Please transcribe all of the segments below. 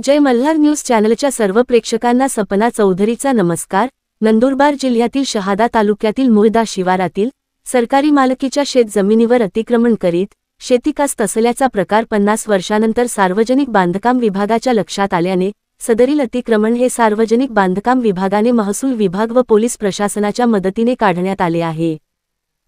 जय Malhar news चॅनलच्या सर्व प्रेक्षकांना सपना चौधरीचा नमस्कार। नंदुरबार जिल्ह्यातील शहादा तालुक्यातील मुळदा शिवारातील सरकारी मालकीच्या शेत जमिनीवर अतिक्रमण करीत शेतीकास्त असल्याचा प्रकार 50 वर्षांनंतर सार्वजनिक बांधकाम विभागाच्या लक्षात आल्याने सदरील अतिक्रमण हे सार्वजनिक बांधकाम विभागाने महसूल विभाग व पोलीस प्रशासनाच्या मदतीने काढण्यात आले आहे।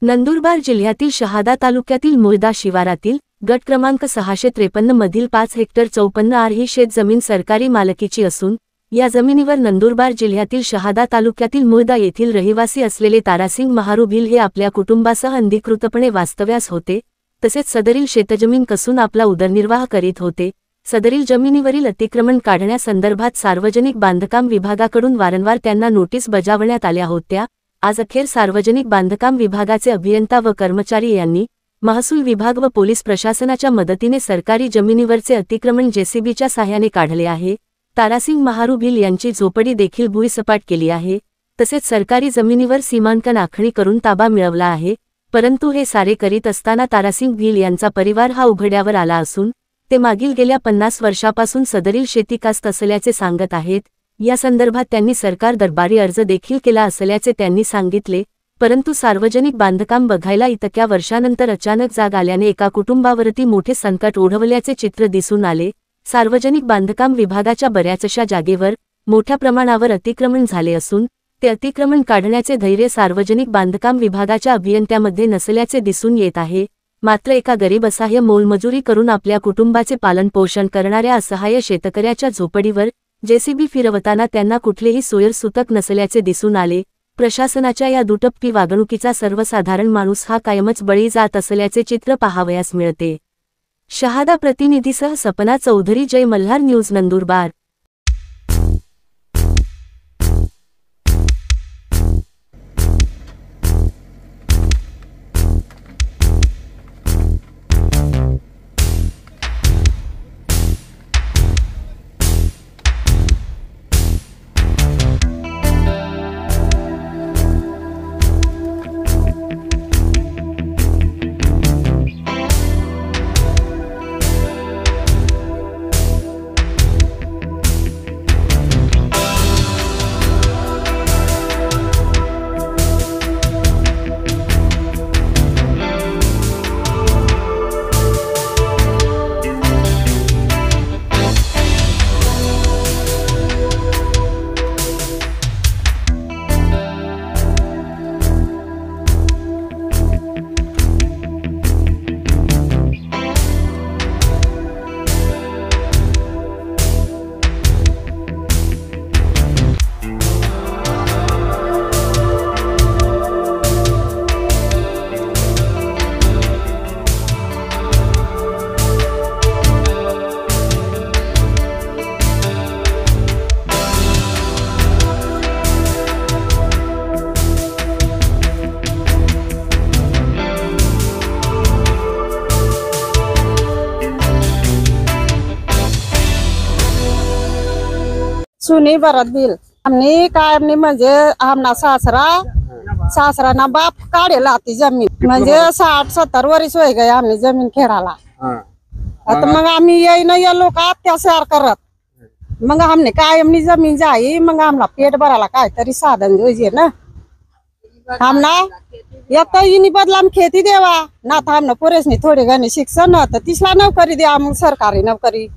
नंदुरबार जिल्ह्यातील शहादा तालुक्यातील मुळदा शिवारातील गट क्रमांक 653 मधील 5 हेक्टर 54 आर ही शेत जमीन सरकारी मालकीची असून या जमिनीवर नंदुरबार जिल्ह्यातील शहादा तालुक्यातील मुळदा येथील रहिवासी असलेले तारासिंग महारू भिल हे आपल्या कुटुंबासह अधिकृतपणे वास्तव्यास होते। तसेच सदरील शेतजमीन कसून आपला उदरनिर्वाह करीत होते। सदरील जमिनीवरील अतिक्रमण काढण्यासंदर्भात सार्वजनिक बांधकाम विभागाकडून वारंवार त्यांना नोटीस बजावण्यात आल्या होत्या। आज अखेर सार्वजनिक बांधकाम विभागाचे अभियंता व कर्मचारी यांनी महसूल विभाग व पोलीस प्रशासनाच्या मदतीने सरकारी जमिनीवरचे अतिक्रमण जेसीबीच्या सहाय्याने काढले आहे। तारासिंग महारू भिल यांची झोपडी देखील भुईसपाट केली आहे। तसेच सरकारी जमिनीवर सीमांकन आखणी करून ताबा मिळवला आहे। परंतु हे सारे करीत असताना तारासिंग भिल यांचा परिवार हा उघड्यावर आला असून ते मागील गेल्या 50 वर्षापासून सदरील शेतीकास्त असल्याचे सांगत आहेत। या संदर्भात त्यांनी सरकार दरबारी अर्ज देखील केला असल्याचे त्यांनी सांगितले। परंतु सार्वजनिक बांधकाम बघायला इतक्या वर्षानंतर अचानक जाग आल्याने एका कुटुंबावरती मोठे संकट ओढवल्याचे चित्र दिसून आले। सार्वजनिक बांधकाम विभागाच्या बऱ्याचशा जागेवर मोठ्या प्रमाणावर अतिक्रमण झाले असून ते अतिक्रमण काढण्याचे धैर्य सार्वजनिक बांधकाम विभागाच्या अभियंत्यामध्ये नसल्याचे दिसून येत आहे। मात्र एका गरीब असहाय्य मोलमजुरी करून आपल्या कुटुंबाचे पालनपोषण करणाऱ्या असहाय्य शेतकऱ्याच्या झोपडीवर जेसीबी फिरवताना त्यांना कुठलेही सोयीसुतक नसल्याचे दिसून आले। प्रशासनाच्या या दुटप्पी वागणुकीचा सर्वसाधारण माणूस हा कायमच बळी जात असल्याचे चित्र पाहावयास मिळते। शहादा प्रतिनिधीसह सपना चौधरी, जय मल्हार न्यूज, नंदुरबार। सुनी भरत भिल हमने काय म्हणजे आमना सासरा ना बाप काढेला ती जमीन म्हणजे 60-70 वर्ष होय गए आम्ही जमीन खेळाला। आता मग आम्ही येईन ये लोक अत्याचार करत मग हमने काय आमनी जमीन जाई मग आमला पेट भराला काय तरी साधन जोइजे ना। हमना एक इनी बदला हम खेती देवा ना था हमने पुरेसनी थोड़ी घनी शिक्षण ना तर तिसला नोकरी द्या मग सरकारी नोकरी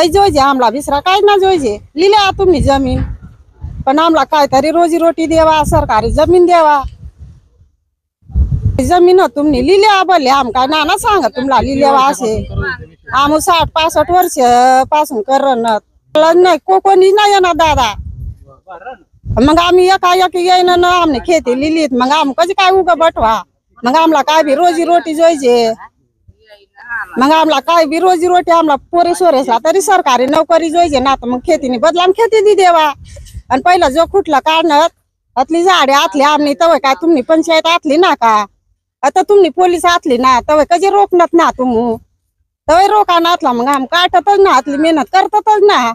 जोइजे आमला विसरा काय ना जोइजे लिहिल्या तुम्ही जमीन पण आमला काय तरी रोजी रोटी देवा सरकारी जमीन देवा। जमीन तुम्ही लिहिल्या बोलले आम काय ना सांगा तुम्हाला लिहिल्या असे आम 60-65 वर्ष पासून करणार नाही कोणी नाही येणार दादा। मग आम्ही एका येईन ना आमने खेती लिहिलीत मग आम कशी काय उगा बटवा मग आमला काय बी रोजी रोटी जोइजे मग आमला काय बी रोजी रोटी आमला पोरे सोरेसला तरी सरकारी नोकरी जोइजे ना तर मग खेतीने बदलाम खेती दी देवा। आणि पहिला जो कुठला काढणार आतली झाडे आतली आमनी तवय काय तुम्ही पंचायत आतली ना का आता तुम्ही पोलीस आतली ना तवय कधी रोखणार ना तुम्ही तवय रोका नातला मग आम काटतच ना आतली मेहनत करतातच ना।